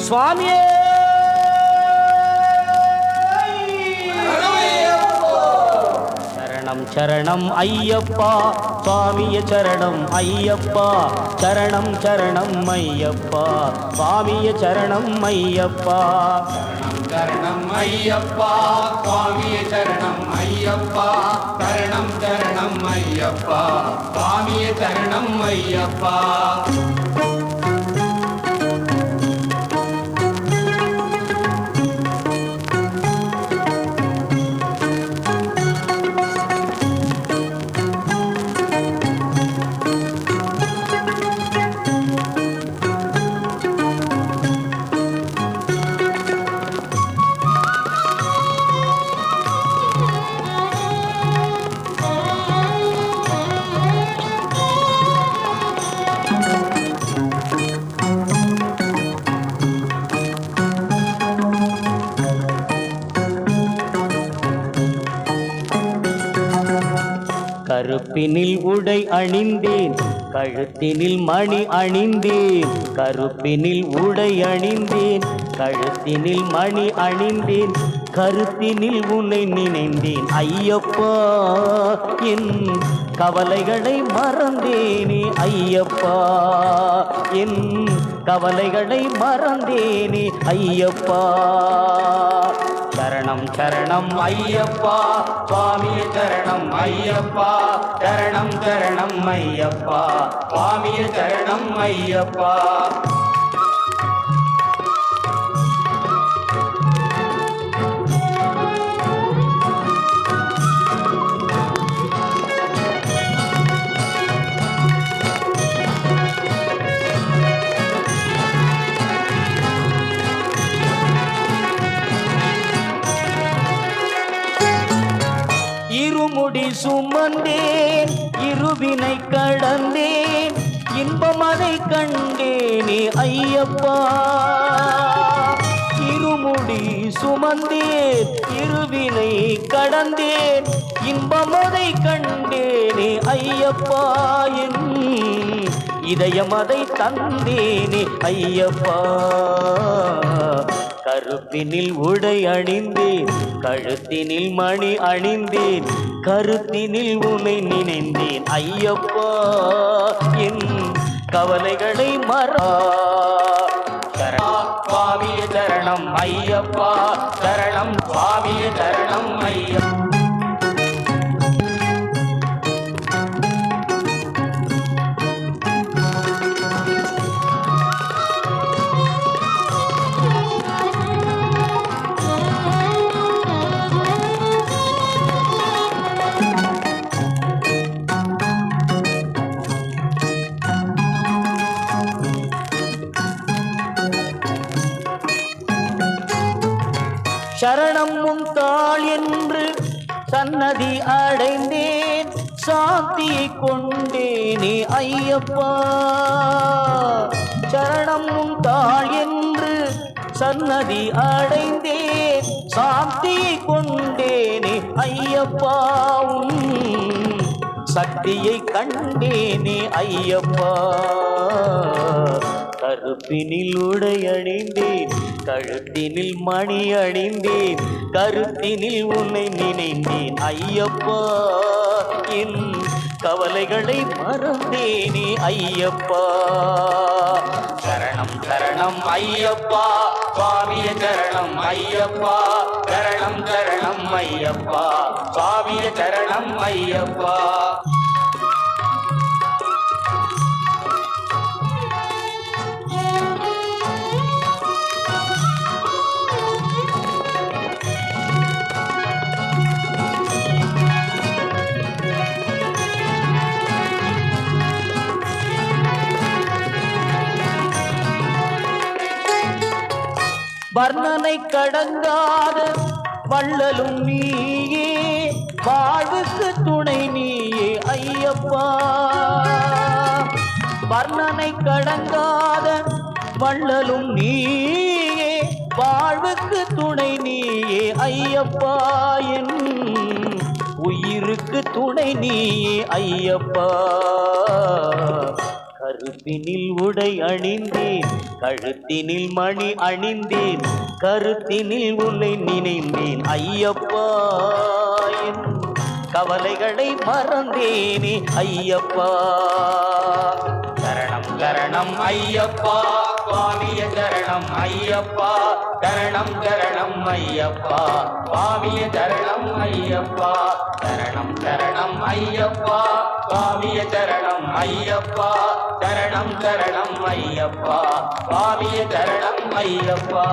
சுவாமியே சரணம் சரணம் ஐயப்பா சுவாமியே சரணம் ஐயப்பா சரணம் சரணம் ஐயப்பா சுவாமியே சரணம் ஐயப்பா சரணம் ஐயப்பா சுவாமியே சரணம் ஐயப்பா சரணம் சரணம் ஐயப்பா சுவாமியே சரணம் ஐயப்பா கருப்பினில் உடை அணிந்தேன் கழுத்தினில் மணி அணிந்தேன் கருப்பினில் உடை அணிந்தேன் கழுத்தினில் மணி அணிந்தேன் கருத்தினில் உன்னை நினைந்தேன் ஐயப்பா என் கவலைகளை மறந்தேனே ஐயப்பா என் கவலைகளை மறந்தேனே ஐயப்பா சரணம் சரணம் ஐயப்பா சுவாமியே சரணம் ஐயப்பா சரணம் சரணம் ஐயப்பா சுவாமியே சரணம் ஐயப்பா இருமுடி சுமந்தேன் இருவினை கடந்தேன் இன்பமதை கண்டேனே ஐயப்பா இருமுடி சுமந்தேன் இருவினை கடந்தேன் இன்பமதை கண்டேனே ஐயப்பா என் இதயமதை தந்தேனே ஐயப்பா கருப்பினில் உடை அணிந்தேன் கழுத்தினில் மணி அணிந்தேன் கருத்தினில் உன்னை நினைந்தேன் ஐயப்பா என் கவலைகளை மறா சுவாமியே சரணம் ஐயப்பா சரணம் சுவாமியே சரணம் ஐயப்பா சரணம் உன் தாள் என்று சன்னதி அடைந்தேன் சாந்தியை கொண்டேனே ஐயப்பா சரணம் உன் தாள் என்று சன்னதி அடைந்தேன் சாந்தியை கொண்டேனே ஐயப்பா உன் சக்தியை கண்டேனே ஐயப்பா கருப்பினில் உடை அணிந்தேன் கழுத்தினில் மணி அணிந்தேன் கருத்தினில் உன்னை நினைந்தேன் ஐயப்பா என் கவலைகளை மறந்தேனே ஐயப்பா சரணம் சரணம் ஐயப்பா சுவாமியே சரணம் ஐயப்பா சரணம் சரணம் ஐயப்பா சுவாமியே சரணம் ஐயப்பா வர்ணனை கடங்காத வள்ளலும் நீயே வாழ்வுக்கு துணை நீயே ஐயப்பா வர்ணனை கடங்காத வள்ளலும் நீயே வாழ்வுக்கு துணை நீயே ஐயப்பா என் உயிருக்கு துணை நீயே ஐயப்பா கழுப்பினில் உடை அணிந்தேன் கழுத்தினில் மணி அணிந்தேன் கருத்தினில் உன்னை நினைந்தேன் ஐயப்பா என் கவலைகளை மறந்தேனே ஐயப்பா சரணம் சரணம் ஐயப்பா சுவாமிய சரணம் ஐயப்பா சரணம் சரணம் ஐயப்பா சுவாமிய சரணம் ஐயப்பா சரணம் சரணம் ஐயப்பா சுவாமிய சரணம் ஐயப்பா சரணம் சரணம் ஐயப்பா சுவாமிய சரணம் ஐயப்பா